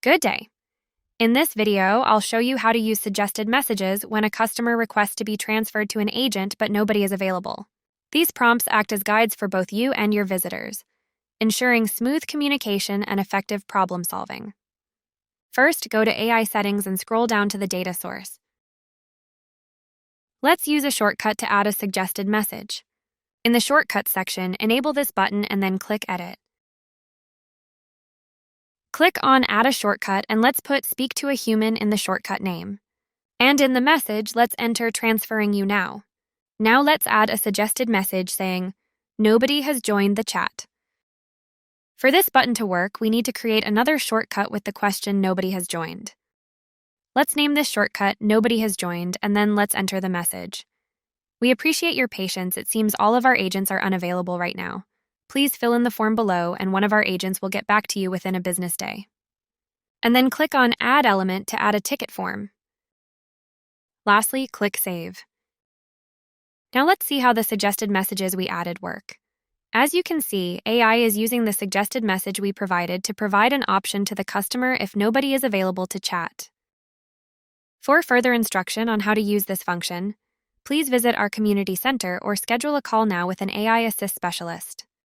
Good day. In this video, I'll show you how to use suggested messages when a customer requests to be transferred to an agent but nobody is available. These prompts act as guides for both you and your visitors, ensuring smooth communication and effective problem solving. First, go to AI settings and scroll down to the data source. Let's use a shortcut to add a suggested message. In the Shortcuts section, enable this button and then click Edit. Click on Add a Shortcut and let's put Speak to a Human in the shortcut name. And in the message, let's enter Transferring You Now. Now let's add a suggested message saying, Nobody has joined the chat. For this button to work, we need to create another shortcut with the question Nobody has joined. Let's name this shortcut Nobody has joined and then let's enter the message. We appreciate your patience. It seems all of our agents are unavailable right now. Please fill in the form below and one of our agents will get back to you within a business day. And then click on Add Element to add a ticket form. Lastly, click Save. Now let's see how the suggested messages we added work. As you can see, AI is using the suggested message we provided to provide an option to the customer if nobody is available to chat. For further instruction on how to use this function, please visit our community center or schedule a call now with an AI Assist specialist.